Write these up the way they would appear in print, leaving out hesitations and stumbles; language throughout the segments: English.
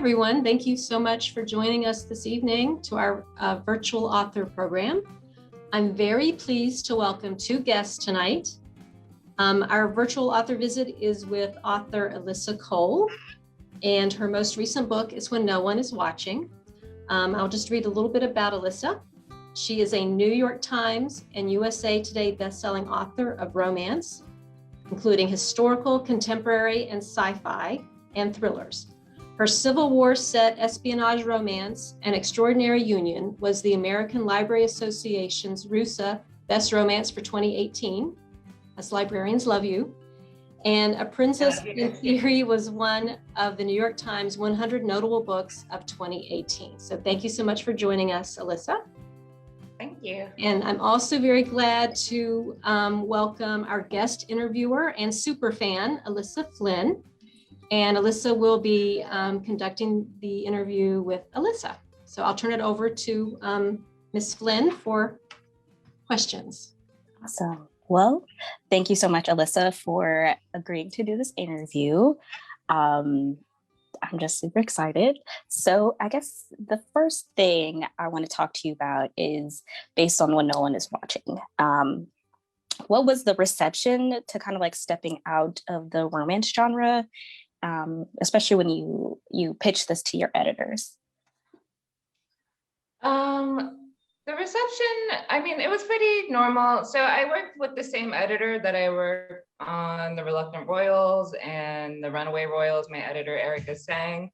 everyone. Thank you so much for joining us this evening to our virtual author program. I'm very pleased to welcome two guests tonight. Our virtual author visit is with author Alyssa Cole, and her most recent book is When No One Is Watching. I'll just read a little bit about Alyssa. She is a New York Times and USA Today bestselling author of romance, including historical, contemporary, and sci-fi, and thrillers. Her Civil War set espionage romance, An Extraordinary Union, was the American Library Association's RUSA Best Romance for 2018. Us librarians love you. And A Princess in Theory was one of the New York Times 100 Notable Books of 2018. So thank you so much for joining us, Alyssa. Thank you. And I'm also very glad to welcome our guest interviewer and super fan, Alyssa Flynn. And Alyssa will be conducting the interview with Alyssa. So I'll turn it over to Ms. Flynn for questions. Awesome. Well, thank you so much, Alyssa, for agreeing to do this interview. I'm just super excited. So I guess the first thing I want to talk to you about is based on When No One Is Watching. What was the reception to kind of like stepping out of the romance genre? Especially when you pitch this to your editors? The reception, I mean, it was pretty normal. So I worked with the same editor that I worked on The Reluctant Royals and The Runaway Royals, my editor, Erica Sang.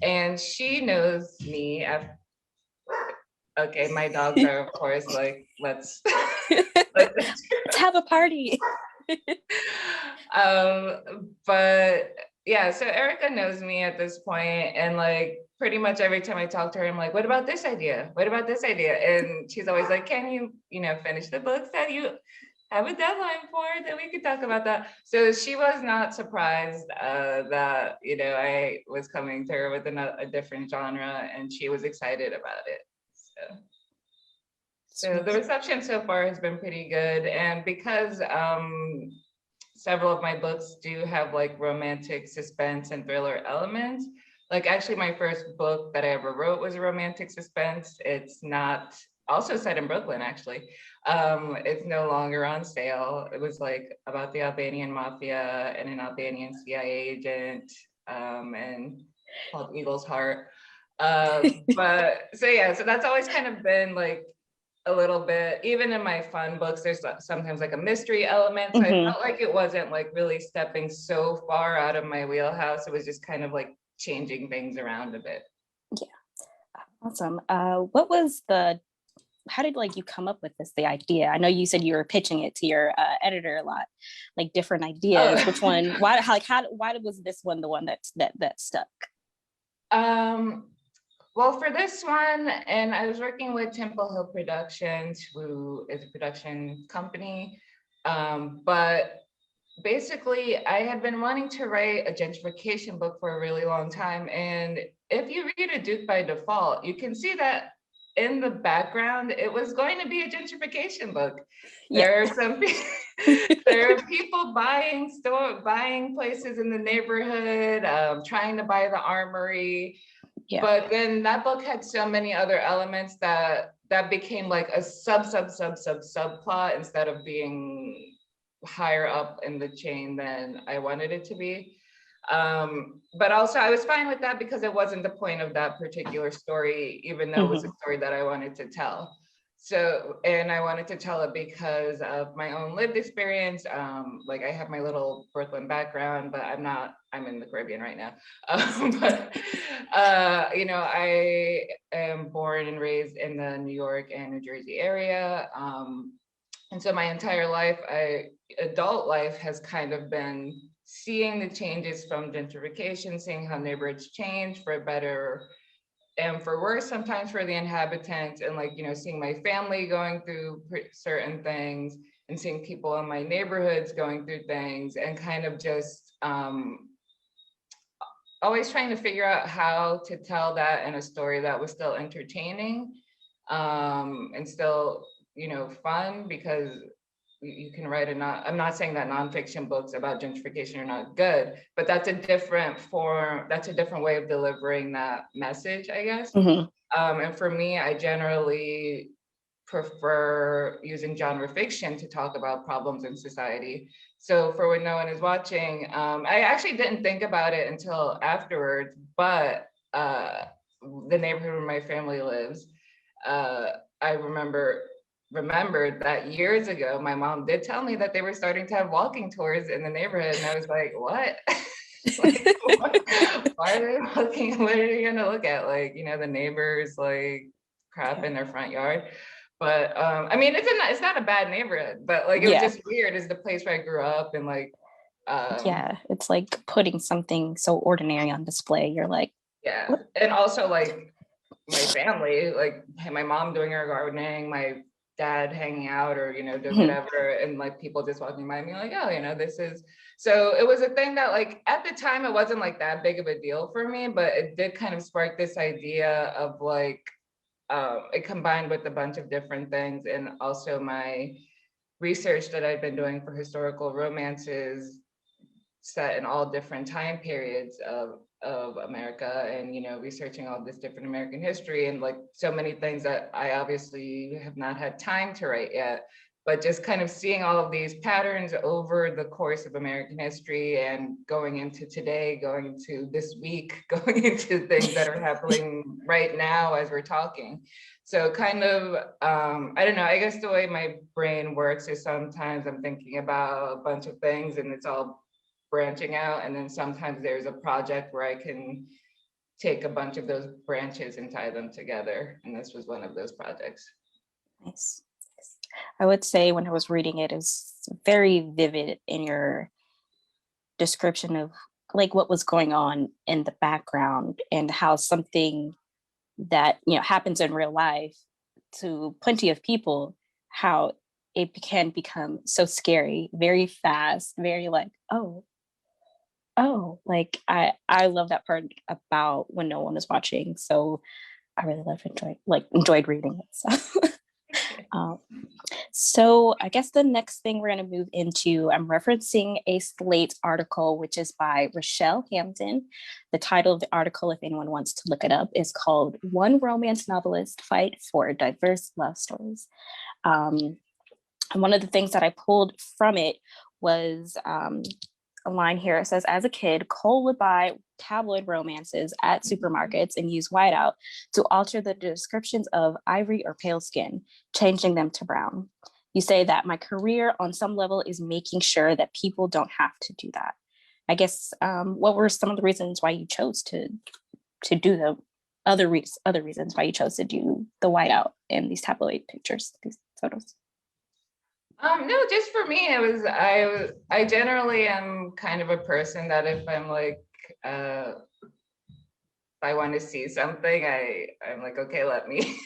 And she knows me. Okay, my dogs are, of course, like, let's have a party. But yeah, so Erica knows me at this point, and like pretty much every time I talk to her, I'm like, what about this idea? What about this idea? And she's always like, can you, finish the books that you have a deadline for, that we could talk about that? So she was not surprised that, I was coming to her with a different genre, and she was excited about it. So the reception so far has been pretty good. And because several of my books do have like romantic suspense and thriller elements. Like actually my first book that I ever wrote was a romantic suspense. It's not, also set in Brooklyn actually. It's no longer on sale. It was like about the Albanian mafia and an Albanian CIA agent, and called Eagle's Heart. But so yeah, so that's always kind of been like a little bit, even in my fun books, there's sometimes like a mystery element. So I felt like it wasn't like really stepping so far out of my wheelhouse. It was just kind of like changing things around a bit. Yeah, awesome. How did like you come up with the idea? I know you said you were pitching it to your editor a lot, like different ideas. Which one, why was this one the one that stuck? Well, for this one, and I was working with Temple Hill Productions, who is a production company. But basically, I had been wanting to write a gentrification book for a really long time. And if you read A Duke by Default, you can see that in the background, it was going to be a gentrification book. There are people buying places in the neyborhood, trying to buy the armory. Yeah. But then that book had so many other elements that became like a subplot instead of being higher up in the chain than I wanted it to be. But also I was fine with that because it wasn't the point of that particular story, even though it was a story that I wanted to tell. So, and I wanted to tell it because of my own lived experience. Like I have my little Brooklyn background, but I'm in the Caribbean right now. I am born and raised in the New York and New Jersey area. And so my entire life, adult life has kind of been seeing the changes from gentrification, seeing how neighborhoods change for better and for worse sometimes for the inhabitants, and like, seeing my family going through certain things and seeing people in my neighborhoods going through things, and kind of just always trying to figure out how to tell that in a story that was still entertaining and still, fun, because you can write I'm not saying that nonfiction books about gentrification are not good, but that's a different form, that's a different way of delivering that message, I guess. Mhm. And for me, I generally prefer using genre fiction to talk about problems in society. So for when no one is watching, I actually didn't think about it until afterwards, but the neighborhood where my family lives, I remembered that years ago, my mom did tell me that they were starting to have walking tours in the neighborhood. And I was like, what? Like, why are they looking? What are they gonna look at? Like, the neighbors like crap in their front yard. But I mean, it's not a bad neighborhood, but like it was Yeah. just weird. It's the place where I grew up, and like Yeah, it's like putting something so ordinary on display. You're like, yeah. what? And also like my family, like my mom doing her gardening, my dad hanging out or doing Mhm. whatever, and like people just walking by me like, oh, this is. So it was a thing that like at the time it wasn't like that big of a deal for me, but it did kind of spark this idea of like it combined with a bunch of different things, and also my research that I've been doing for historical romances set in all different time periods of America, and researching all this different American history, and like so many things that I obviously have not had time to write yet, but just kind of seeing all of these patterns over the course of American history, and going into today, going into this week, going into things that are happening right now as we're talking. So kind of, I don't know, I guess the way my brain works is sometimes I'm thinking about a bunch of things and it's all branching out, and then sometimes there's a project where I can take a bunch of those branches and tie them together, and this was one of those projects. Nice. I would say when I was reading it, it was very vivid in your description of like what was going on in the background and how something that happens in real life to plenty of people, how it can become so scary very fast, very like, oh, like I love that part about when no one is watching. So I really enjoyed reading it. So um, so I guess the next thing we're going to move into, I'm referencing a Slate article, which is by Rochelle Hampton. The title of the article, if anyone wants to look it up, is called "One Romance Novelist Fight for Diverse Love Stories." And one of the things that I pulled from it was a line here. It says, as a kid, Cole would buy tabloid romances at supermarkets and use whiteout to alter the descriptions of ivory or pale skin, changing them to brown. You say that my career on some level is making sure that people don't have to do that. I guess what were some of the reasons why you chose to do the other reasons why you chose to do the whiteout in these tabloid pictures, these photos? No, just for me, I generally am kind of a person that if I'm like if I want to see something, I'm like, okay, let me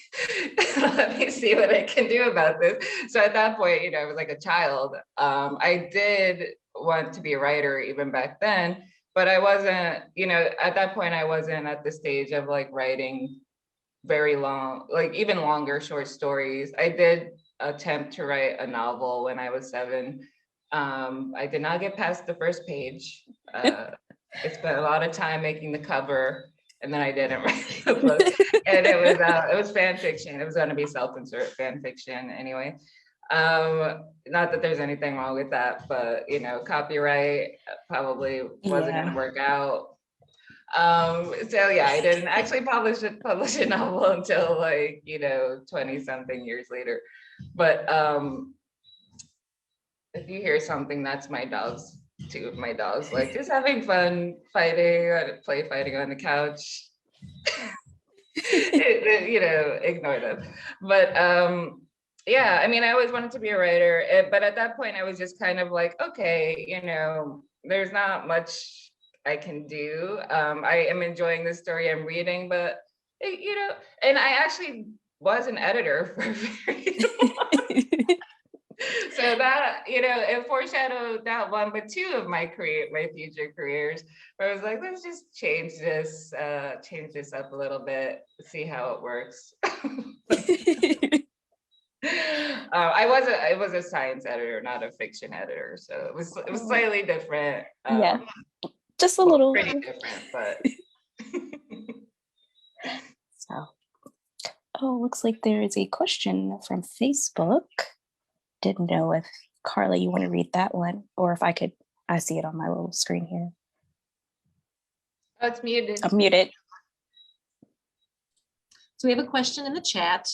let me see what I can do about this. So at that point, I was like a child. I did want to be a writer even back then, but I wasn't, at that point I wasn't at the stage of like writing very long, like even longer short stories. I did attempt to write a novel when I was 7. I did not get past the first page. I spent a lot of time making the cover, and then I didn't write the book. And it was fan fiction. It was going to be self-insert fan fiction anyway. Not that there's anything wrong with that, but copyright probably wasn't going to work out. So yeah, I didn't actually publish a novel until like 20 something years later. But if you hear something, that's my dogs. 2 of my dogs, like just having fun fighting on the couch. Ignore them. But yeah, I mean, I always wanted to be a writer, but at that point I was just kind of like, okay, there's not much I can do. I am enjoying the story I'm reading, but and I actually was an editor for very long. So that, it foreshadowed that one, but 2 of my future careers, where I was like, let's just change this up a little bit, see how it works. I was a science editor, not a fiction editor, so it was slightly different. Yeah, just a well, little. pretty different, but. So, oh, looks like there is a question from Facebook. Didn't know if Carla, you want to read that one, or if I see it on my little screen here. Oh, it's muted. I'm muted. So we have a question in the chat.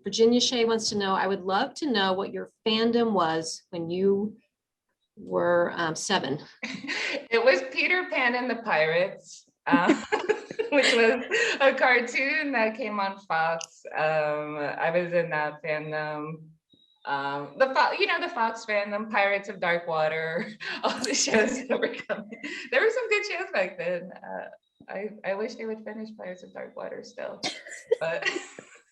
Virginia Shea wants to know, I would love to know what your fandom was when you were 7. It was Peter Pan and the Pirates, which was a cartoon that came on Fox. I was in that fandom. The Fox fandom, Pirates of Dark Water, all the shows that were coming. There were some good shows back then. I wish they would finish Pirates of Dark Water still, but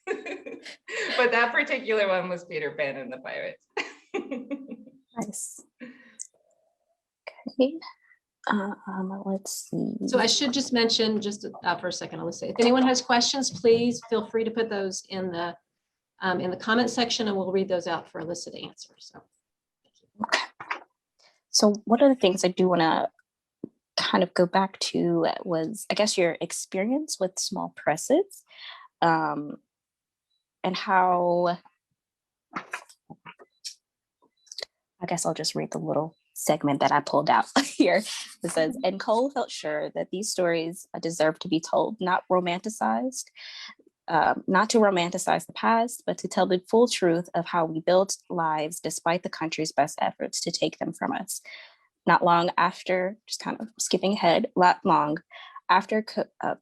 but that particular one was Peter Pan and the Pirates. Nice. Okay. Let's see. So I should just mention just for a second, Alyssa, if anyone has questions, please feel free to put those in the comment section, and we'll read those out for Alyssa to answer. So, okay. So one of the things I do want to kind of go back to was, I guess, your experience with small presses, and how, I guess I'll just read the little segment that I pulled out here. It says, and Cole felt sure that these stories deserve to be told, not romanticized, not to romanticize the past, but to tell the full truth of how we built lives despite the country's best efforts to take them from us. Not long after, just kind of skipping ahead, not long after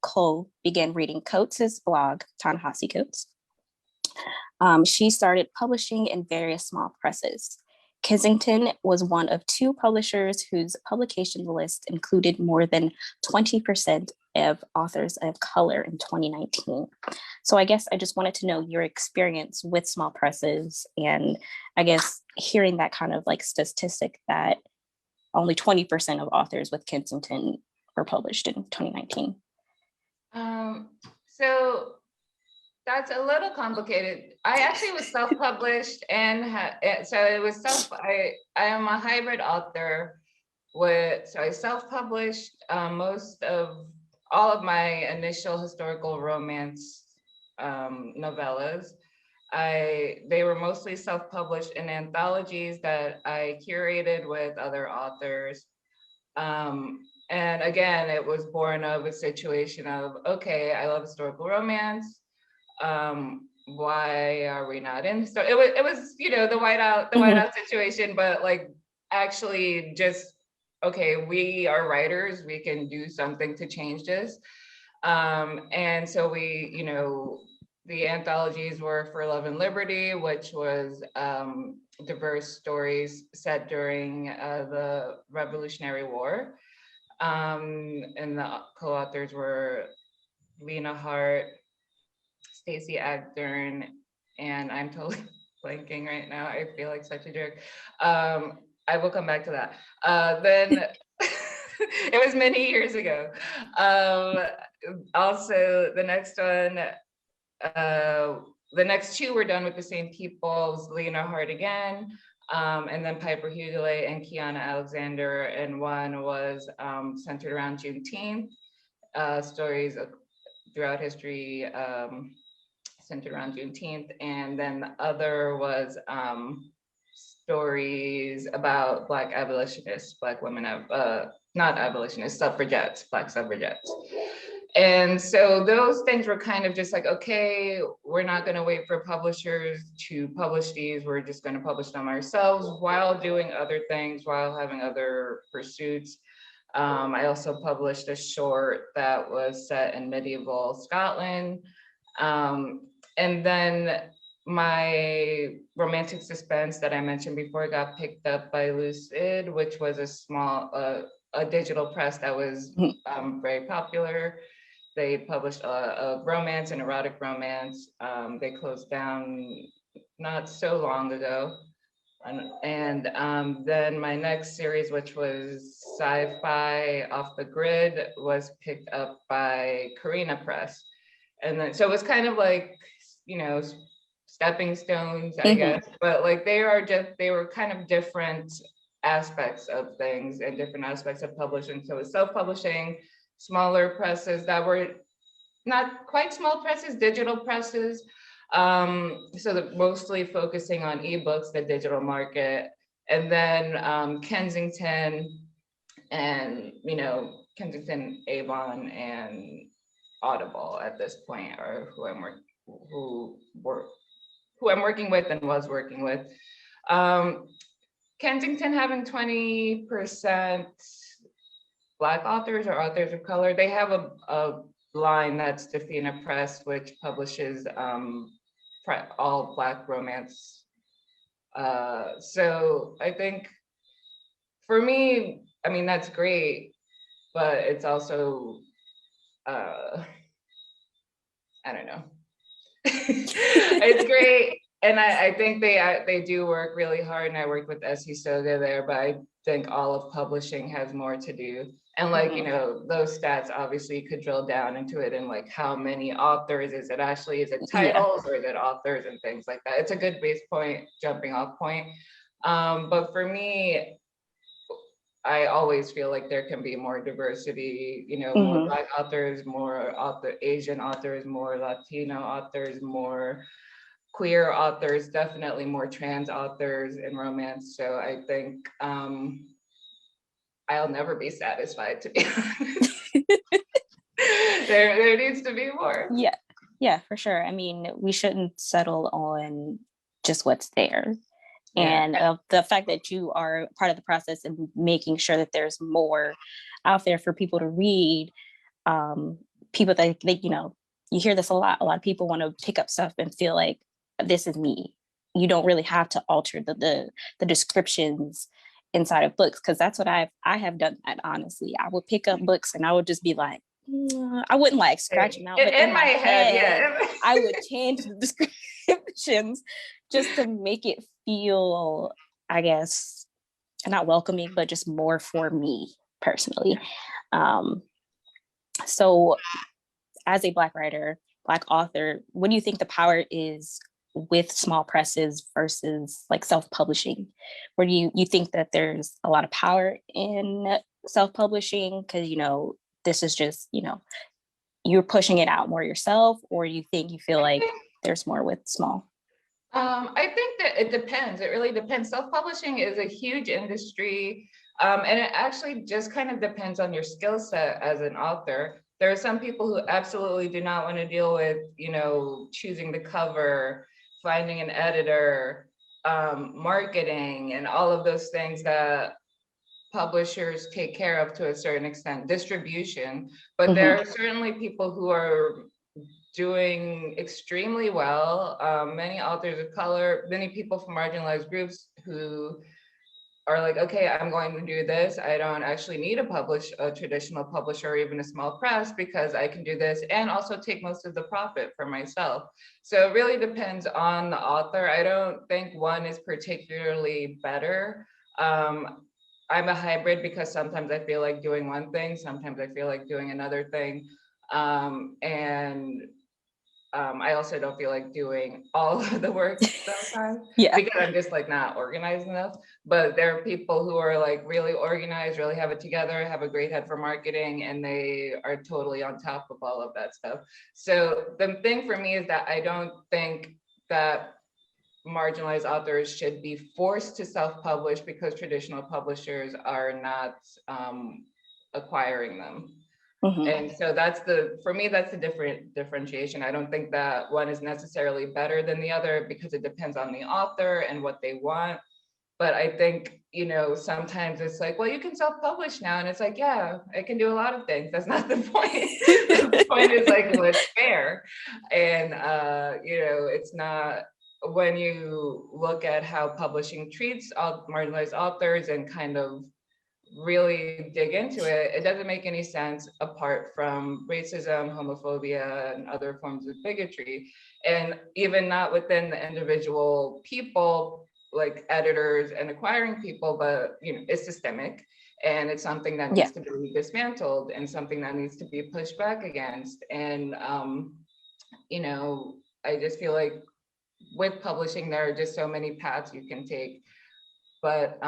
Cole began reading Coates' blog, Ta-Nehisi Coates, she started publishing in various small presses. Kensington was one of 2 publishers whose publication list included more than 20% of authors of color in 2019. So I guess I just wanted to know your experience with small presses, and I guess hearing that kind of like statistic that only 20% of authors with Kensington were published in 2019. So that's a little complicated. I actually was self-published, and so it was I am a hybrid author. So I self-published most of all of my initial historical romance novellas. They were mostly self-published in anthologies that I curated with other authors. And again, it was born of a situation of, okay, I love historical romance. Why are we not in? So it was the whiteout situation, but like actually just, okay, we are writers, we can do something to change this. And so the anthologies were For Love and Liberty, which was diverse stories set during the Revolutionary War. And the co-authors were Lena Hart, Stacey Agdern, and I'm totally blanking right now. I feel like such a jerk. I will come back to that. Then it was many years ago. Also, the next one, the next 2 were done with the same people, Lena Hart again, and then Piper Hughley and Kiana Alexander, and one was centered around Juneteenth, stories throughout history centered around Juneteenth, and then the other was stories about Black abolitionists, Black women, not abolitionists, suffragettes, Black suffragettes. And so those things were kind of just like, okay, we're not going to wait for publishers to publish these. We're just going to publish them ourselves while doing other things, while having other pursuits. I also published a short that was set in medieval Scotland. And then my romantic suspense that I mentioned before got picked up by Lucid, which was a small, a digital press that was very popular. They published a romance, an erotic romance. They closed down not so long ago. And then my next series, which was sci-fi Off the Grid, was picked up by Carina Press. And then, so it was kind of like, stepping stones, I guess. But like they were kind of different aspects of things and different aspects of publishing. So it's self-publishing, smaller presses that were not quite small presses, digital presses. So mostly focusing on ebooks, the digital market, and then Kensington and Kensington, Avon, and Audible at this point are who I'm working with and was working with. Kensington having 20% Black authors or authors of color. They have a line that's Defina Press, which publishes all Black romance. So I think for me, I mean, that's great, but it's also, I don't know. It's great. And I think they do work really hard, and I work with S.E. Soga there, but I think all of publishing has more to do. And like, those stats, obviously you could drill down into it and like how many authors, is it titles or is it authors and things like that. It's a good base point, jumping off point. But for me, I always feel like there can be more diversity, more Black authors, more Asian authors, more Latino authors, more queer authors, definitely more trans authors in romance. So I think I'll never be satisfied, to be honest. There needs to be more. Yeah, for sure. I mean, we shouldn't settle on just what's there. And the fact that you are part of the process and making sure that there's more out there for people to read, people that you hear this a lot. A lot of people want to pick up stuff and feel like this is me. You don't really have to alter the descriptions inside of books, because that's what I have done that, honestly. I would pick up books and I would just be like, I wouldn't like scratch them out, but in my head, I would change the descriptions just to make it feel, I guess, not welcoming, but just more for me personally. So as a Black writer, Black author, what do you think the power is with small presses versus like self-publishing? Where do you think that there's a lot of power in self-publishing because this is just you're pushing it out more yourself, or you feel like there's more with small? I think that it depends. It really depends. Self-publishing is a huge industry, and it actually just kind of depends on your skill set as an author. There are some people who absolutely do not want to deal with, choosing the cover, finding an editor, marketing, and all of those things that publishers take care of to a certain extent, distribution. But there are certainly people who are doing extremely well. Many authors of color, many people from marginalized groups who are like, okay, I'm going to do this. I don't actually need a traditional publisher or even a small press, because I can do this and also take most of the profit for myself. So it really depends on the author. I don't think one is particularly better. I'm a hybrid because sometimes I feel like doing one thing, sometimes I feel like doing another thing. I also don't feel like doing all of the work sometimes because I'm just like not organized enough. But there are people who are like really organized, really have it together, have a great head for marketing, and they are totally on top of all of that stuff. So the thing for me is that I don't think that marginalized authors should be forced to self-publish because traditional publishers are not acquiring them. And so for me, that's the differentiation. I don't think that one is necessarily better than the other because it depends on the author and what they want. But I think, sometimes it's like, well, you can self-publish now. And it's like, yeah, I can do a lot of things. That's not the point. The point is like, well, it's fair. And, it's not, when you look at how publishing treats marginalized authors and kind of really dig into it, it doesn't make any sense apart from racism, homophobia, and other forms of bigotry. And even not within the individual people, like editors and acquiring people, but it's systemic. And it's something that needs to be dismantled and something that needs to be pushed back against. And, I just feel like with publishing, there are just so many paths you can take. But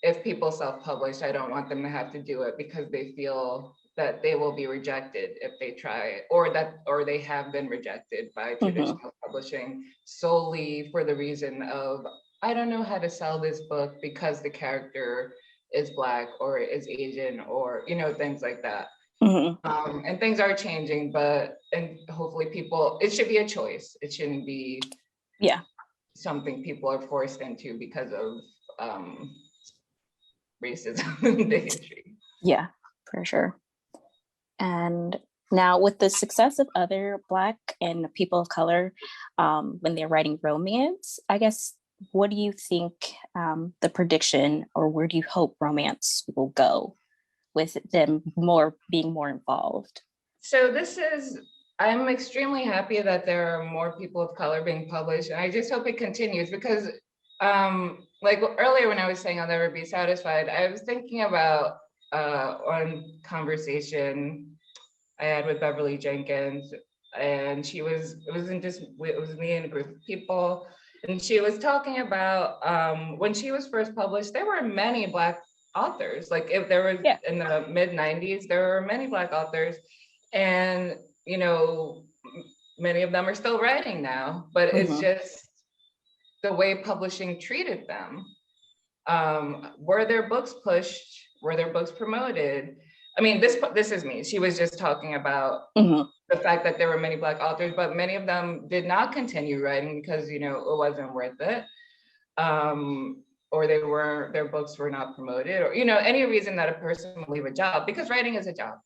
if people self-publish, I don't want them to have to do it because they feel that they will be rejected if they try, or they have been rejected by traditional publishing solely for the reason of, I don't know how to sell this book because the character is Black or is Asian, or things like that. And things are changing, and hopefully it should be a choice. It shouldn't be something people are forced into because of racism and bigotry. Yeah, for sure. And now with the success of other Black and people of color, when they're writing romance, I guess, what do you think the prediction, or where do you hope romance will go with them being more involved? So I'm extremely happy that there are more people of color being published, and I just hope it continues because like earlier when I was saying I'll never be satisfied, I was thinking about one conversation I had with Beverly Jenkins, and it was me and a group of people, and she was talking about when she was first published, there were many Black authors. Like if there was in the mid 90s, there were many Black authors, and many of them are still writing now, but it's just the way publishing treated them. Were their books pushed? Were their books promoted? I mean, this is me. She was just talking about the fact that there were many Black authors, but many of them did not continue writing because it wasn't worth it, or their books were not promoted, or any reason that a person will leave a job, because writing is a job.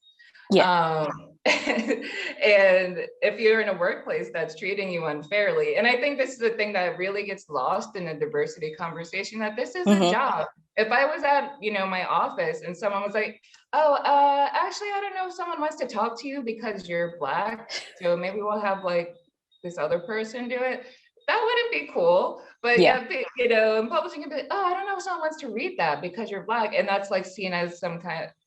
And if you're in a workplace that's treating you unfairly, and I think this is the thing that really gets lost in the diversity conversation, that this is a job. If I was at my office and someone was like, oh, actually I don't know if someone wants to talk to you because you're Black, so maybe we'll have like this other person do it, that wouldn't be cool. But in publishing, you'd be like, oh, I don't know if someone wants to read that because you're Black, and that's like seen as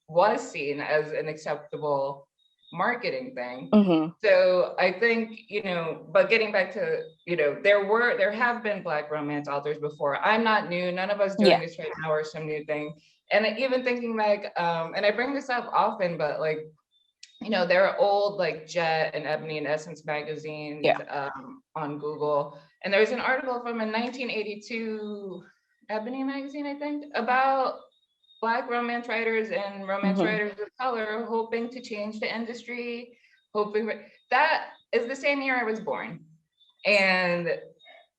was seen as an acceptable marketing thing. So I think, but getting back to, there have been Black romance authors before. I'm not new. None of us doing this right now are some new thing. And even thinking like, and I bring this up often, but like, there are old like Jet and Ebony and Essence magazines on Google. And there's an article from a 1982 Ebony magazine, I think, about Black romance writers and romance writers of color hoping to change the industry, that is the same year I was born. And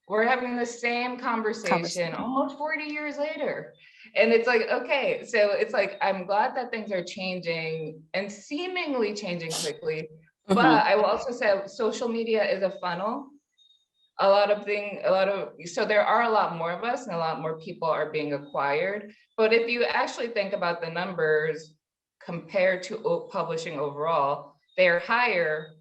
we're having the same conversation almost 40 years later. And it's like, okay, so it's like, I'm glad that things are changing and seemingly changing quickly, but I will also say social media is a funnel. So there are a lot more of us and a lot more people are being acquired. But if you actually think about the numbers compared to publishing overall, they're higher,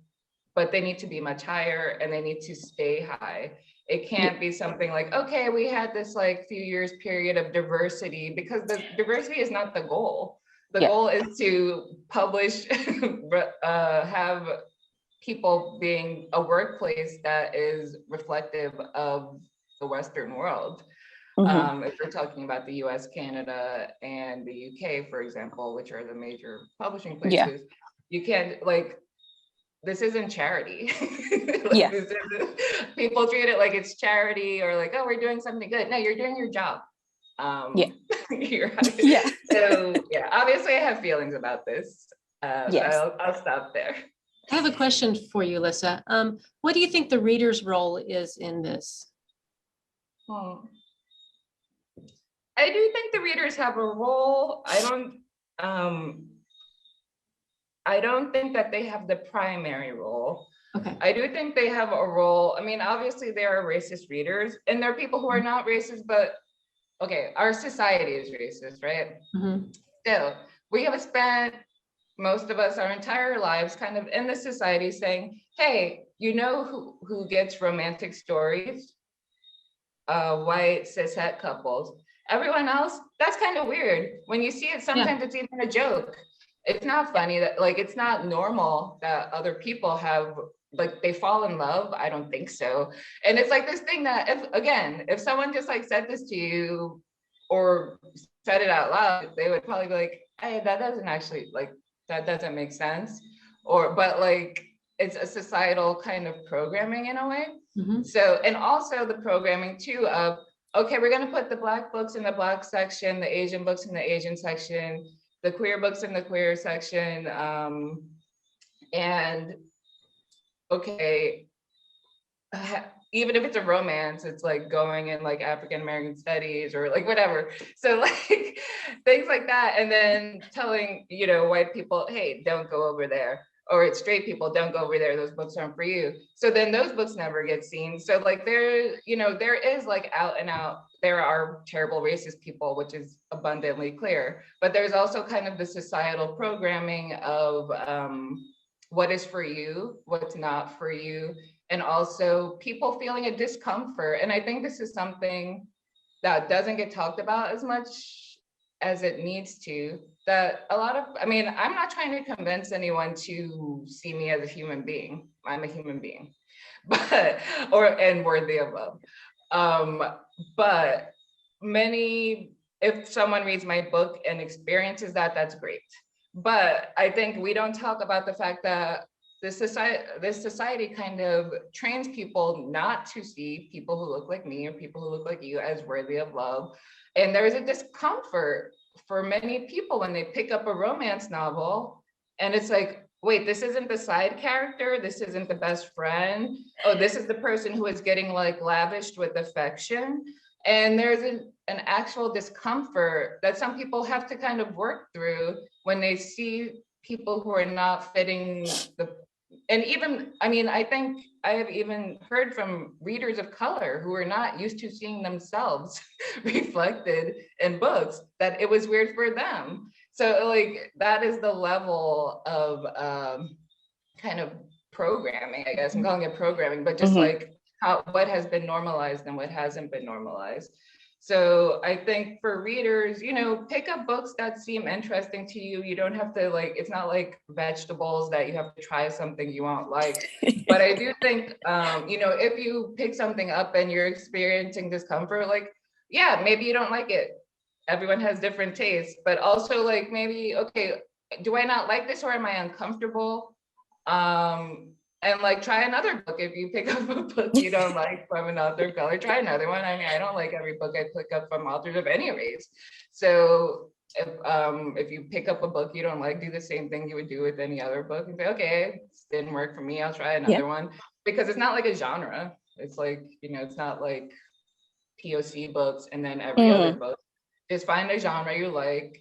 but they need to be much higher and they need to stay high. It can't be something like, okay, we had this like few years period of diversity, because the diversity is not the goal. The goal is to publish, have people being a workplace that is reflective of the Western world. If we're talking about the US, Canada, and the UK, for example, which are the major publishing places, you can't, like, this isn't charity. People treat it like it's charity, or like, oh, we're doing something good. No, you're doing your job. So obviously I have feelings about this. I'll stop there. I have a question for you, Alyssa. What do you think the reader's role is in this? I do think the readers have a role. I don't think that they have the primary role. Okay. I do think they have a role. I mean, obviously there are racist readers, and there are people who are not racist, but okay, our society is racist, right? So we have spent most of us our entire lives kind of in the society saying, hey, who gets romantic stories? White cishet couples. Everyone else, that's kind of weird. When you see it, sometimes it's even a joke. It's not funny, that like, it's not normal that other people have like they fall in love. I don't think so. And it's like this thing that if someone just like said this to you or said it out loud, they would probably be like, hey, that doesn't actually, like, that doesn't make sense. But like, it's a societal kind of programming in a way. Mm-hmm. So, and also the programming too of, okay, we're going to put the Black books in the Black section, the Asian books in the Asian section, the queer books in the queer section. And okay, even if it's a romance, it's like going in like African American studies or like whatever. So like things like that. And then telling, you know, white people, hey, don't go over there. Or it's straight people, don't go over there. Those books aren't for you. So then those books never get seen. So like there, you know, there is like out and out, there are terrible racist people, which is abundantly clear. But there's also kind of the societal programming of what is for you, what's not for you, and also people feeling a discomfort. And I think this is something that doesn't get talked about as much as it needs to, that a lot of, I mean, I'm not trying to convince anyone to see me as a human being. I'm a human being, but, and worthy of love. But if someone reads my book and experiences that, that's great. But I think we don't talk about the fact that this society kind of trains people not to see people who look like me or people who look like you as worthy of love. And there's a discomfort for many people when they pick up a romance novel and it's like, wait, this isn't the side character, this isn't the best friend. Oh, this is the person who is getting like lavished with affection. And there's an actual discomfort that some people have to kind of work through when they see people who are not fitting and even, I mean, I think I have even heard from readers of color who are not used to seeing themselves reflected in books that it was weird for them. So like, that is the level of kind of programming, I guess. I'm calling it programming, but just like what has been normalized and what hasn't been normalized. So I think for readers, you know, pick up books that seem interesting to you. You don't have to like, it's not like vegetables that you have to try something you won't like. But I do think, you know, if you pick something up and you're experiencing discomfort, like, yeah, maybe you don't like it. Everyone has different tastes, but also like maybe, okay, do I not like this or am I uncomfortable? And like try another book. If you pick up a book you don't like from an author of color, try another one. I mean, I don't like every book I pick up from authors of any race. So if you pick up a book you don't like, do the same thing you would do with any other book and say, okay, this didn't work for me, I'll try another one. Because it's not like a genre. It's like, you know, it's not like POC books and then every other book. Just find a genre you like.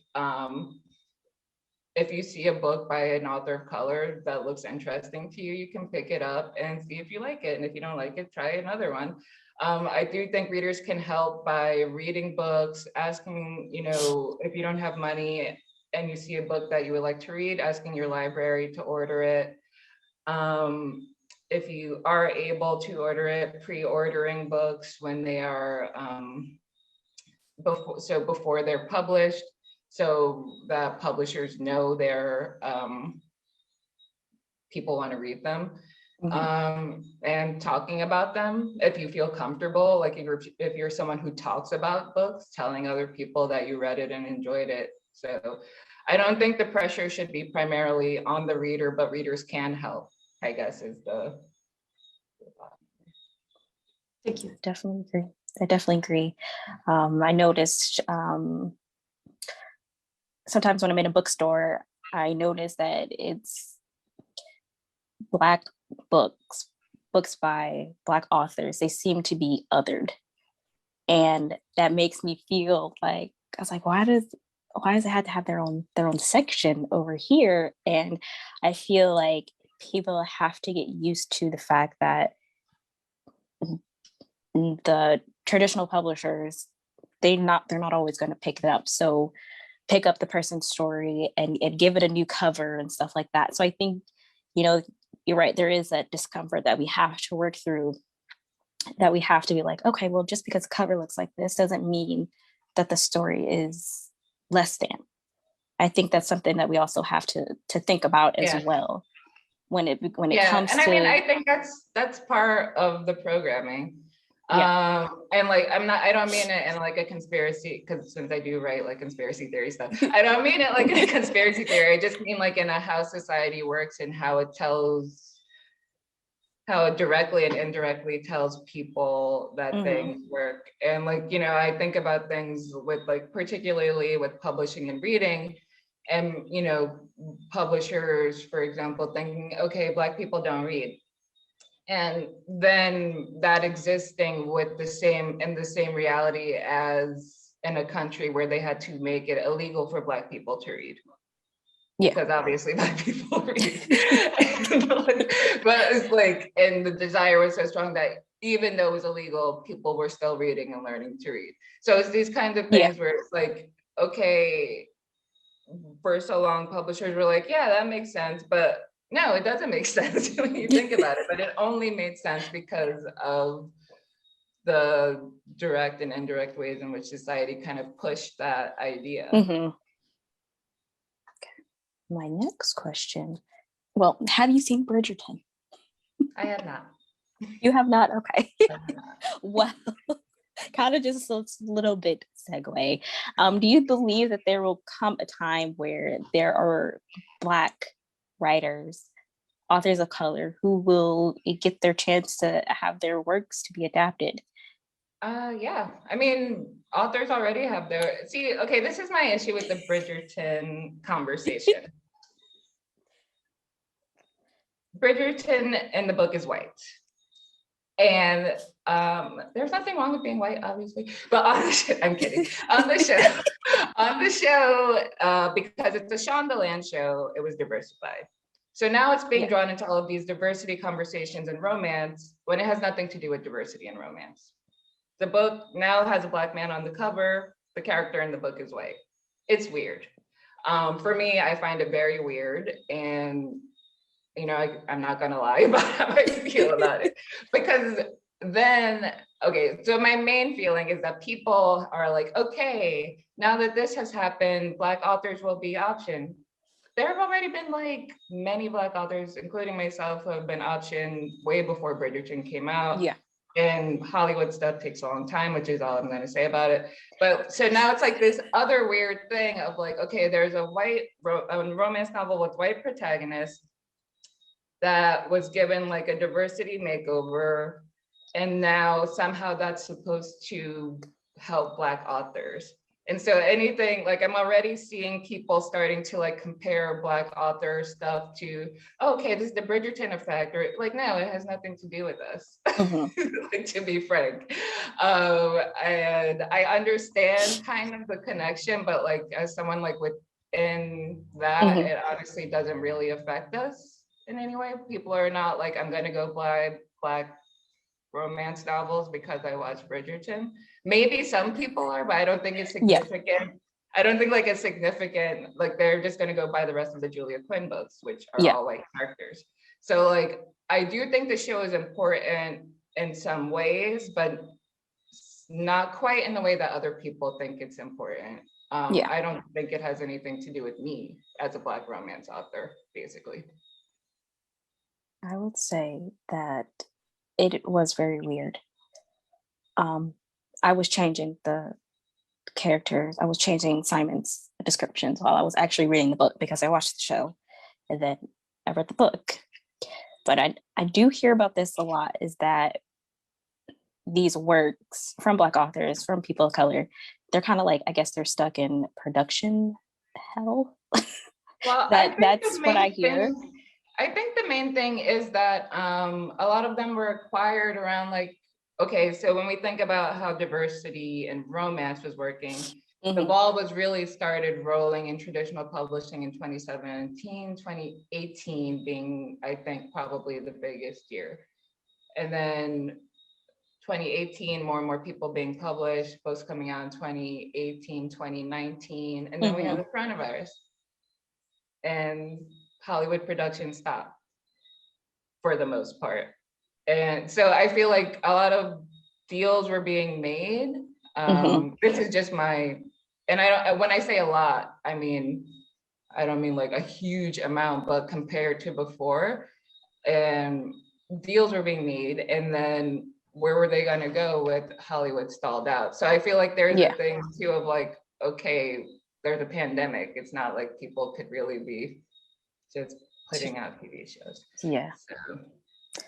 If you see a book by an author of color that looks interesting to you, you can pick it up and see if you like it. And if you don't like it, try another one. I do think readers can help by reading books, asking, you know, if you don't have money and you see a book that you would like to read, asking your library to order it. If you are able to order it, pre-ordering books when they are, before they're published, so that publishers know their people want to read them. And talking about them, if you feel comfortable, like if you're someone who talks about books, telling other people that you read it and enjoyed it. So I don't think the pressure should be primarily on the reader, but readers can help, I guess, is the thought. Thank you. Definitely agree. I definitely agree. I noticed sometimes when I'm in a bookstore, I notice that it's Black books by Black authors. They seem to be othered. And that makes me feel like, I was like, why does it have to have their own section over here? And I feel like people have to get used to the fact that the traditional publishers, they're not always going to pick it up. So pick up the person's story and give it a new cover and stuff like that. So I think, you know, you're right, there is that discomfort that we have to work through, that we have to be like, okay, well, just because the cover looks like this doesn't mean that the story is less than. I think that's something that we also have to think about as well. when it Yeah, comes and to. I mean, I think that's part of the programming. Yeah. And like, I don't mean it in like a conspiracy, because since I do write like conspiracy theory stuff, I don't mean it like in a conspiracy theory. I just mean like in a how society works and how it directly and indirectly tells people that things work. And like, I think about things with like, particularly with publishing and reading, and publishers, for example, thinking, okay, Black people don't read. And then that existing with the same reality as in a country where they had to make it illegal for Black people to read. Yeah. Because obviously Black people read. But it's like, and the desire was so strong that even though it was illegal, people were still reading and learning to read. So it's these kinds of things where it's like, okay, for so long publishers were like, yeah, that makes sense, but no, it doesn't make sense when you think about it. But it only made sense because of the direct and indirect ways in which society kind of pushed that idea. Okay. My next question. Well, have you seen Bridgerton? I have not. You have not? Okay. I have not. Well, kind of just a little bit segue. Do you believe that there will come a time where there are Black writers, authors of color, who will get their chance to have their works to be adapted? Yeah. I mean, authors already have their, see, okay, this is my issue with the Bridgerton conversation. Bridgerton in the book is white. And there's nothing wrong with being white, obviously, but on the show, I'm kidding. On the show, because it's a Shondaland show, it was diversified. So now it's being drawn into all of these diversity conversations and romance when it has nothing to do with diversity and romance. The book now has a Black man on the cover. The character in the book is white. It's weird. For me, I find it very weird. And I'm not gonna lie about how I feel about it, because then, okay, so my main feeling is that people are like, okay, now that this has happened, Black authors will be optioned. There have already been like many Black authors, including myself, who have been optioned way before Bridgerton came out. Yeah. And Hollywood stuff takes a long time, which is all I'm going to say about it. But so now it's like this other weird thing of like, okay, there's a white romance novel with white protagonists that was given like a diversity makeover, and now somehow that's supposed to help Black authors. And so anything, like I'm already seeing people starting to like compare Black author stuff to, okay, this is the Bridgerton effect, or like, no, it has nothing to do with us, like, to be frank. And I understand kind of the connection, but like as someone like within that, it honestly doesn't really affect us in any way. People are not like, I'm gonna go buy Black romance novels because I watched Bridgerton. Maybe some people are, but I don't think it's significant. Yeah. I don't think like it's significant, like they're just gonna go buy the rest of the Julia Quinn books, which are all white characters. So like, I do think the show is important in some ways, but not quite in the way that other people think it's important. I don't think it has anything to do with me as a Black romance author, basically. I would say that it was very weird. I was changing the characters. I was changing Simon's descriptions while I was actually reading the book, because I watched the show and then I read the book. But I do hear about this a lot, is that these works from Black authors, from people of color, they're kind of like, I guess they're stuck in production hell. Well, that's what I hear. I think the main thing is that a lot of them were acquired around like, okay, so when we think about how diversity and romance was working, the ball was really started rolling in traditional publishing in 2017, 2018 being, I think, probably the biggest year. And then 2018, more and more people being published, books coming out in 2018, 2019, and then we had the coronavirus. And Hollywood production stopped for the most part. And so I feel like a lot of deals were being made. This is just my, and when I say a lot, I don't mean like a huge amount, but compared to before, and deals were being made, and then where were they going to go with Hollywood stalled out? So I feel like there's a thing too of like, okay, there's a pandemic. It's not like people could really be just putting out TV shows. Yeah.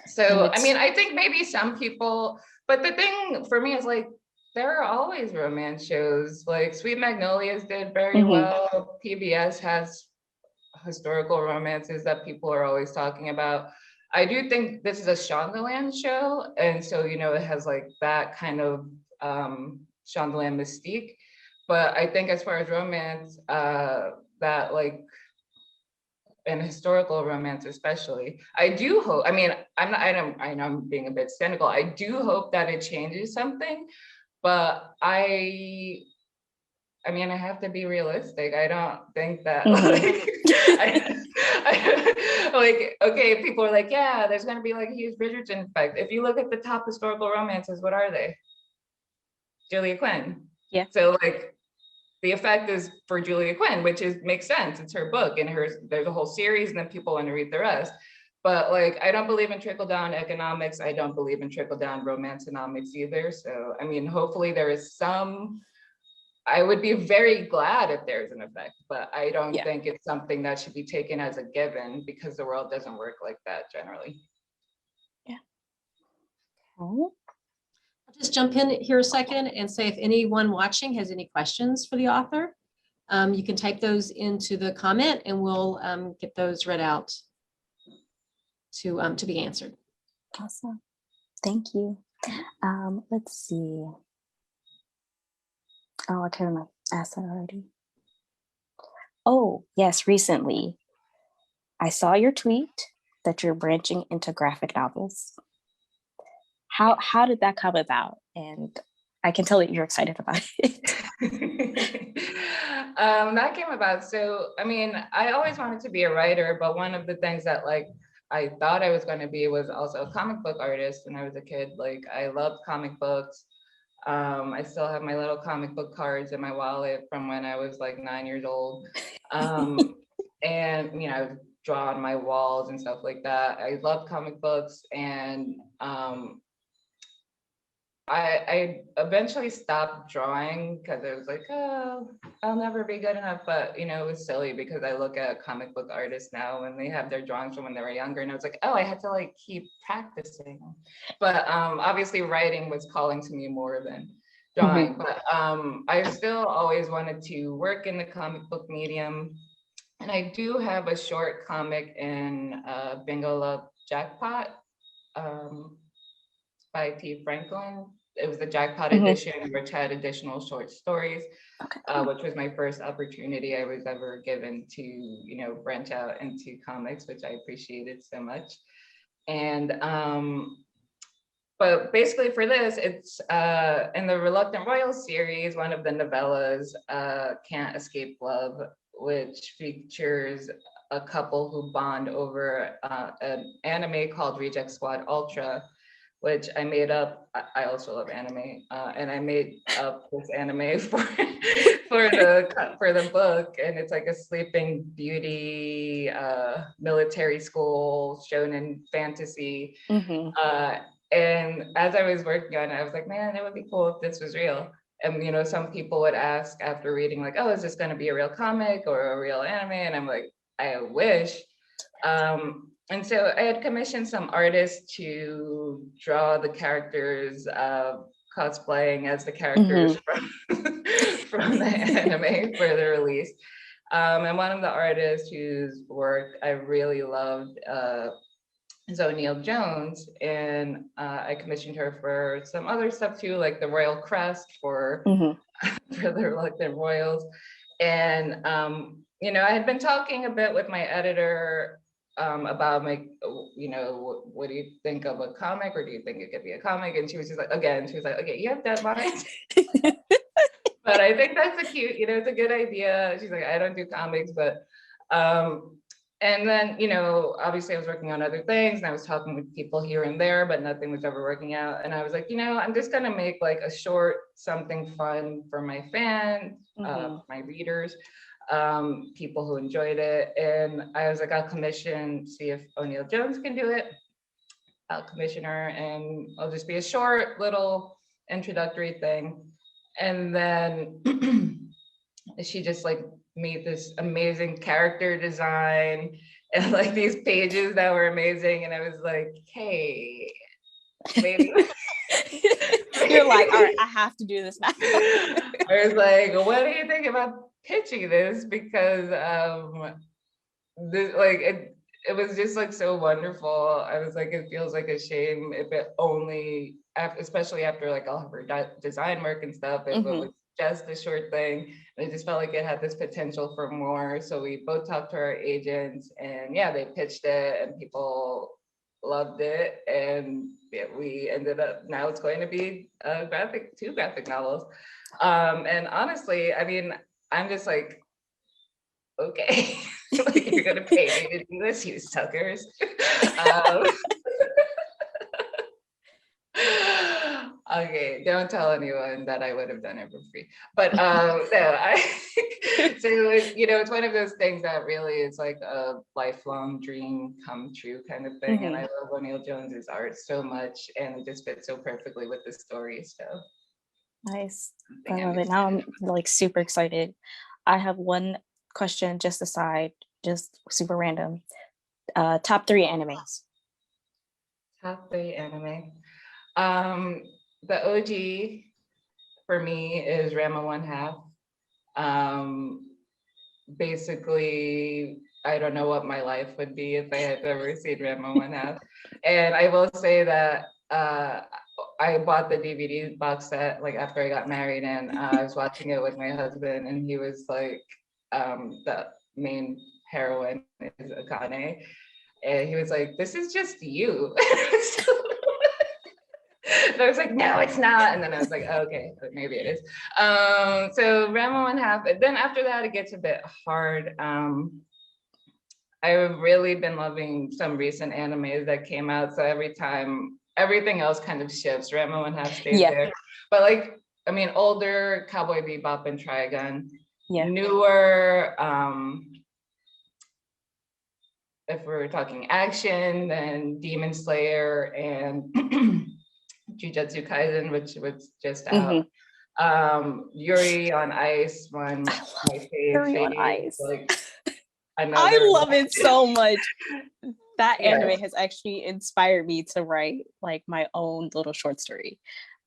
So I mean, I think maybe some people, but the thing for me is like, there are always romance shows. Like Sweet Magnolias did very well. PBS has historical romances that people are always talking about. I do think this is a Shondaland show, and so it has like that kind of Shondaland mystique. But I think as far as romance, that like, and historical romance especially, I do hope, I mean, I know I'm being a bit cynical. I do hope that it changes something, but I mean, I have to be realistic. I don't think that like, okay, people are like, yeah, there's going to be like a huge Bridgerton effect. If you look at the top historical romances, what are they? Julia Quinn. Yeah. So like the effect is for Julia Quinn, which makes sense. It's her book, and there's a whole series, and then people want to read the rest. But like, I don't believe in trickle down economics. I don't believe in trickle down romanceonomics either. So I mean, hopefully there is some. I would be very glad if there's an effect, but I don't think it's something that should be taken as a given, because the world doesn't work like that generally. Yeah. Okay. I'll just jump in here a second and say, if anyone watching has any questions for the author, you can type those into the comment, and we'll get those read out to be answered. Awesome. Thank you. Let's see. Oh, I kind of asked that already. Oh, yes, recently I saw your tweet that you're branching into graphic novels. How did that come about? And I can tell that you're excited about it. That came about. So, I mean, I always wanted to be a writer, but one of the things that like I thought I was going to be was also a comic book artist when I was a kid. Like, I loved comic books. I still have my little comic book cards in my wallet from when I was like 9 years old. And I would draw on my walls and stuff like that. I love comic books, and I eventually stopped drawing because I was like, oh, I'll never be good enough. But it was silly because I look at comic book artists now and they have their drawings from when they were younger, and I was like, oh, I had to like keep practicing. But obviously writing was calling to me more than drawing. But I still always wanted to work in the comic book medium. And I do have a short comic in Bingo Love Jackpot by T. Franklin. It was the Jackpot edition, which had additional short stories, which was my first opportunity I was ever given to, branch out into comics, which I appreciated so much. And, but basically for this, it's in the Reluctant Royals series, one of the novellas, Can't Escape Love, which features a couple who bond over an anime called Reject Squad Ultra, which I made up. I also love anime, and I made up this anime for the book, and it's like a Sleeping Beauty military school shonen fantasy. And as I was working on it, I was like, man, it would be cool if this was real. And some people would ask after reading, like, oh, is this going to be a real comic or a real anime? And I'm like, I wish. And so I had commissioned some artists to draw the characters cosplaying as the characters from the anime for the release. And one of the artists whose work I really loved is O'Neill Jones, and I commissioned her for some other stuff too, like the Royal Crest for the Reluctant Royals. And I had been talking a bit with my editor about what do you think of a comic, or do you think it could be a comic? And she was like, okay, you have deadlines. But I think that's it's a good idea. She's like, I don't do comics, but and then obviously I was working on other things, and I was talking with people here and there, but nothing was ever working out. And I was like, I'm just gonna make like a short something fun for my fans, my readers. people who enjoyed it. And I was like, I'll commission, see if O'Neill Jones can do it. I'll commission her, and I'll just be a short little introductory thing. And then she just like made this amazing character design and like these pages that were amazing. And I was like, hey, maybe. You're like, all right, I have to do this now. I was like, what do you think about pitching this? Because this, like, it was just like so wonderful. I was like, it feels like a shame if it only, especially after like all of her design work and stuff, if it was just a short thing. And I just felt like it had this potential for more. So we both talked to our agents, and yeah, they pitched it, and people loved it. And yeah, we ended up, now it's going to be two graphic novels. And honestly, I mean, I'm just like, okay, like, you're gonna pay me to do this, you suckers. Okay, don't tell anyone that I would have done it for free. But no, so it's one of those things that really is like a lifelong dream come true kind of thing. And I love O'Neill Jones's art so much, and it just fits so perfectly with the story. So nice. I love it. Now I'm like super excited. I have one question just aside, just super random. Top 3 animes. Top 3 anime. The OG for me is Ranma 1/2. Basically, I don't know what my life would be if I had ever seen Ranma 1/2. And I will say that I bought the DVD box set like after I got married, and I was watching it with my husband, and he was like, the main heroine is Akane, and he was like, "This is just you." And I was like, no, it's not. And then I was like, oh, okay, but maybe it is. So Ranma 1/2. Then after that, it gets a bit hard. I've really been loving some recent animes that came out. So every time, everything else kind of shifts. Ranma 1/2 stays there. But like, I mean, older Cowboy Bebop and Trigun. Yeah. Newer, if we're talking action, then Demon Slayer and Jujutsu Kaisen, which was just out. Yuri on Ice, one my favorite. Yuri on Ice. Like, I love it so much. That anime has actually inspired me to write like my own little short story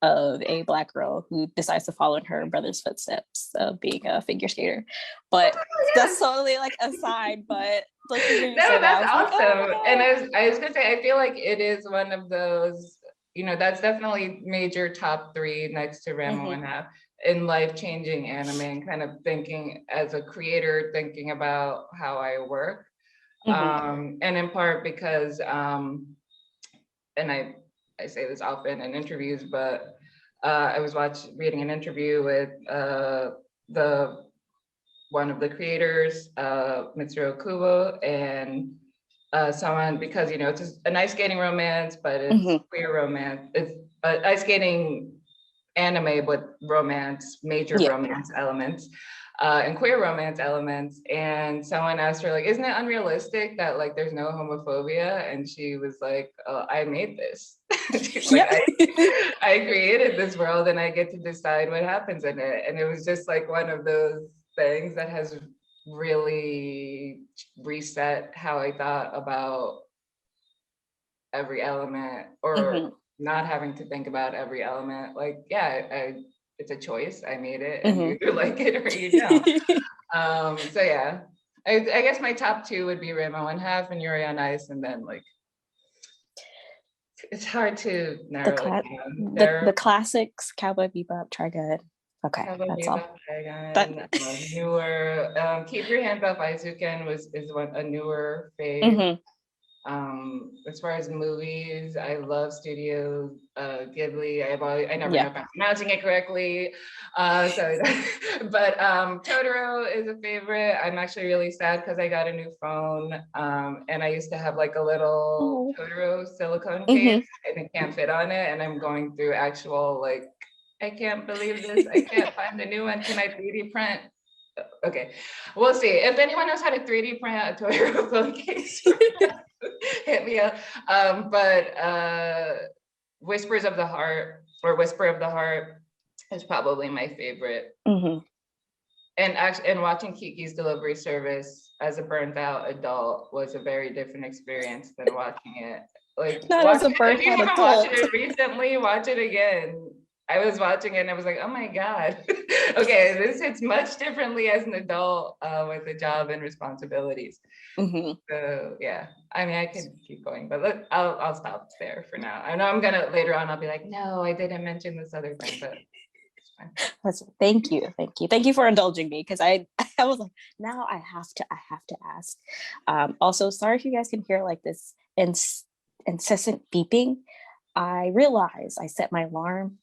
of a Black girl who decides to follow in her brother's footsteps of being a figure skater. But that's totally like aside, but like, no, that's awesome. Like, oh, and I was gonna say, I feel like it is one of those, that's definitely major top 3 next to Ranma 1/2 in life-changing anime, and kind of thinking as a creator, thinking about how I work. And in part because, and I say this often in interviews, but I was reading an interview with one of the creators, Mitsuru Kubo, and someone, because it's an ice skating romance, but it's queer romance. It's an ice skating anime with romance, major romance elements, and queer romance elements. And someone asked her, like, isn't it unrealistic that like there's no homophobia? And she was like, I made this. She's like, I created this world, and I get to decide what happens in it. And it was just like one of those things that has really reset how I thought about every element, or not having to think about every element. Like, it's a choice. I made it, and you either like it or you don't. So yeah, I guess my top 2 would be Ranma 1/2 and Yuri on Ice, and then like, it's hard to narrow it down. The classics: Cowboy Bebop, Trigun. Okay, that's all. Newer, Keep Your Hands Off Aizuken is a newer fave. As far as movies, I love Studio Ghibli. I never know if I'm pronouncing it correctly. But Totoro is a favorite. I'm actually really sad because I got a new phone, and I used to have like a little Totoro silicone case, and it can't fit on it. And I'm going through actual like, I can't believe this. I can't find a new one. Can I 3D print Okay, we'll see. If anyone knows how to 3D print a Toyota phone case, hit me up. But Whispers of the Heart or Whisper of the Heart is probably my favorite. Mm-hmm. And watching Kiki's Delivery Service as a burnt out adult was a very different experience than watching it. Like, Not as a burnt if you out haven't adult. watched it recently, watch it again. I was watching it and I was like, oh my God. Okay, this hits much differently as an adult with a job and responsibilities. Mm-hmm. So yeah, I mean, I could keep going, but look, I'll stop there for now. I know I'm gonna later on. I'll be like, no, I didn't mention this other thing, but it's fine. Thank you for indulging me, because I was like, now I have to ask. Also, sorry if you guys can hear like this incessant beeping. I realized I set my alarm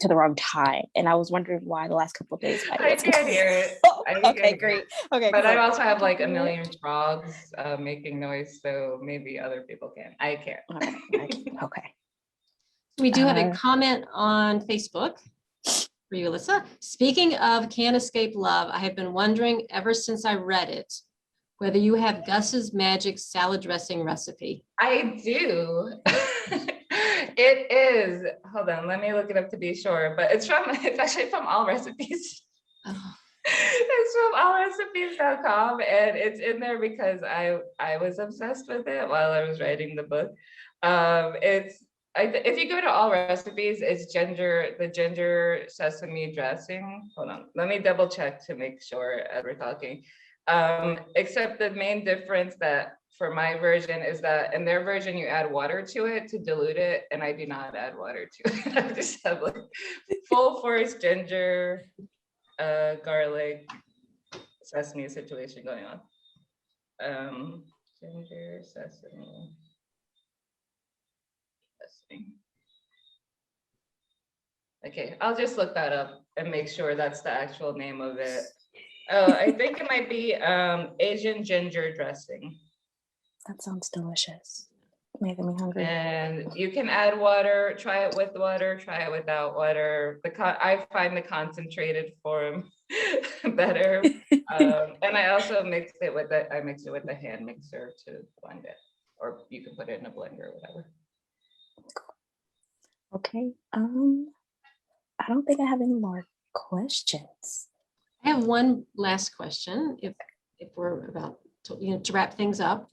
to the wrong time, and I was wondering why the last couple of days. I can't hear it. Okay, great. Okay, but I also have like a million frogs making noise, so maybe other people can. I can't. Okay. We do have a comment on Facebook for you, Alyssa. Speaking of Can't Escape Love, I have been wondering ever since I read it whether you have Gus's magic salad dressing recipe. I do. It is. Hold on, let me look it up to be sure. But it's actually from All Recipes. Oh. It's from allrecipes.com, and it's in there because I was obsessed with it while I was writing the book. If you go to All Recipes, it's the ginger sesame dressing. Hold on, let me double check to make sure as we're talking. Except the main difference that for my version is that in their version you add water to it to dilute it, and I do not add water to it. I just have like full force ginger, garlic, sesame situation going on. Ginger, sesame. Okay, I'll just look that up and make sure that's the actual name of it. Oh, I think it might be Asian ginger dressing. That sounds delicious. Making me hungry. And you can add water, try it with water, try it without water. I find the concentrated form better. And I also mix it with the hand mixer to blend it, or you can put it in a blender or whatever. Okay. I don't think I have any more questions. I have one last question, if we're about to wrap things up.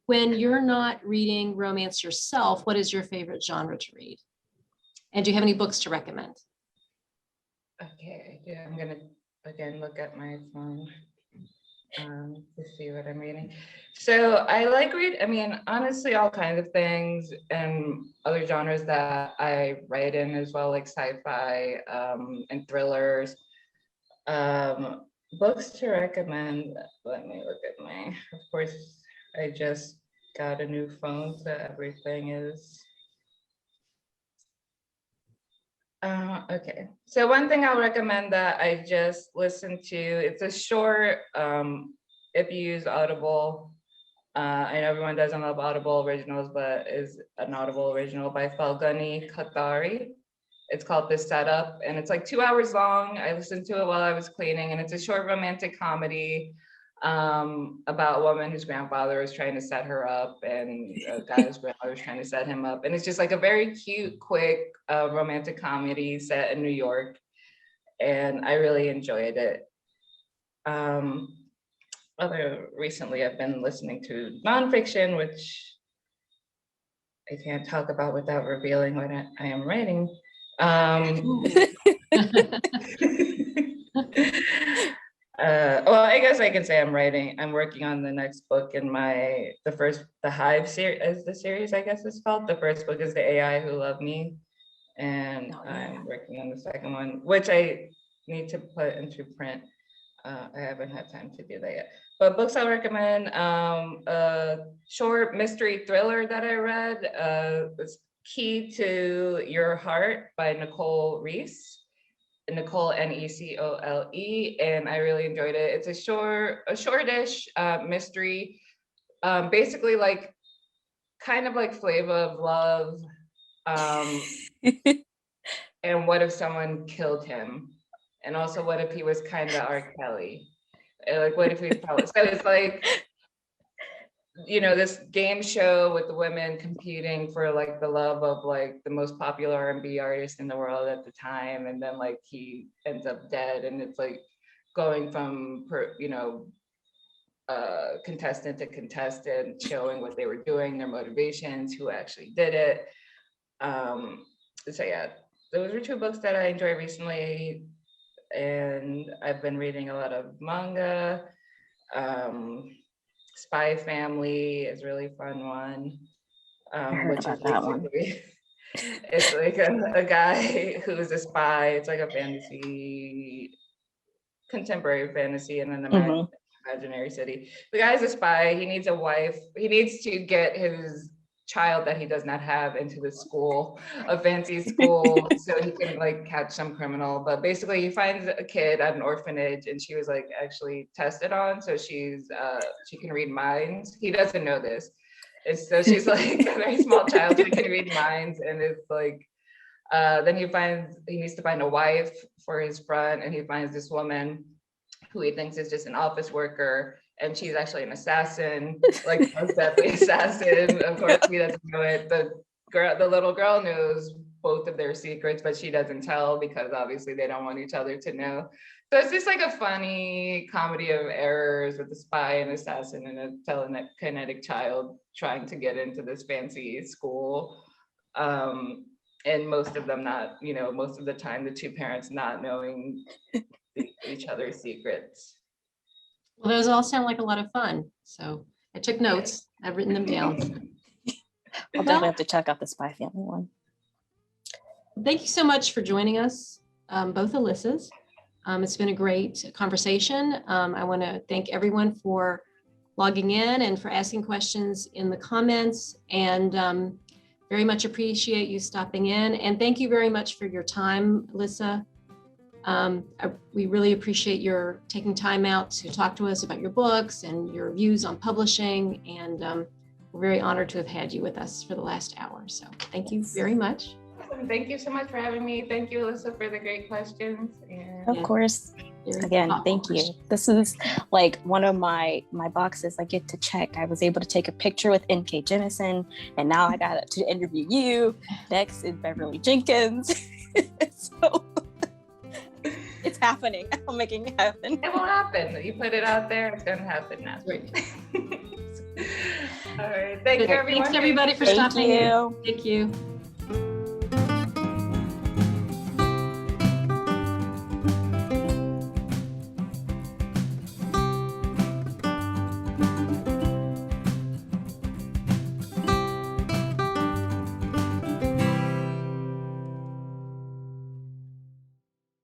When you're not reading romance yourself, what is your favorite genre to read? And do you have any books to recommend? Okay, yeah, I'm gonna again look at my phone to see what I'm reading. So I like honestly, all kinds of things and other genres that I write in as well, like sci-fi and thrillers. Books to recommend. Let me look at of course, I just got a new phone, so everything is. Okay, so one thing I'll recommend that I just listened to, it's a short, if you use Audible, I know everyone doesn't love Audible originals, but is an Audible original by Falguni Kathari. It's called The Setup, and it's like 2 hours long. I listened to it while I was cleaning, and it's a short romantic comedy about a woman whose grandfather is trying to set her up, and a guy whose grandmother is trying to set him up. And it's just like a very cute, quick romantic comedy set in New York, and I really enjoyed it. Recently, I've been listening to nonfiction, which I can't talk about without revealing what I am writing. Well, I guess I can say I'm working on the next book in the Hive series, as the series I guess is called. The first book is The AI Who Loved Me, and I'm working on the second one, which I need to put into print. I haven't had time to do that yet. But books I'll recommend, a short mystery thriller that I read, it's Key to Your Heart by Nicole Reese. Nicole, Necole, and I really enjoyed it. It's a shortish mystery, basically like kind of like Flavor of Love, and what if someone killed him? And also, what if he was kind of R. Kelly? Like, what if we so it's like, you know, this game show with the women competing for like the love of like the most popular R&B artist in the world at the time, and then like he ends up dead, and it's like going from contestant to contestant, showing what they were doing, their motivations, who actually did it. So yeah, those were 2 books that I enjoyed recently, and I've been reading a lot of manga. Spy Family is a really fun one. I heard Which about is that one. basically, it's like a guy who's a spy. It's like a fantasy, contemporary fantasy, and an imaginary city. The guy's a spy. He needs a wife. He needs to get his child that he does not have into the school, a fancy school, so he can like catch some criminal. But basically he finds a kid at an orphanage, and she was like actually tested on, so she can read minds. He doesn't know this. So she's like a very small child, so he can read minds. And it's like then he needs to find a wife for his friend, and he finds this woman who he thinks is just an office worker, and she's actually an assassin, like a deadly assassin. Of course, he doesn't know it. The little girl knows both of their secrets, but she doesn't tell because obviously they don't want each other to know. So it's just like a funny comedy of errors with a spy, an assassin, and a telekinetic child trying to get into this fancy school. And most of the time, the 2 parents not knowing each other's secrets. Well, those all sound like a lot of fun. So I took notes. I've written them down. I'll definitely have to check out the Spy Family one. Thank you so much for joining us, both Alyssas. It's been a great conversation. I want to thank everyone for logging in and for asking questions in the comments, and very much appreciate you stopping in. And thank you very much for your time, Alyssa. We really appreciate your taking time out to talk to us about your books and your views on publishing. And we're very honored to have had you with us for the last hour. So thank you very much. Thank you so much for having me. Thank you, Alyssa, for the great questions. Of course. Again, thank you. This is like one of my boxes I get to check. I was able to take a picture with N.K. Jemisin, and now I got to interview you. Next is Beverly Jenkins. So it's happening. I'm making it happen. It will happen. You put it out there, it's going to happen now. Great. All right. Thank you, everyone. Thanks, everybody, for stopping in. Thank you.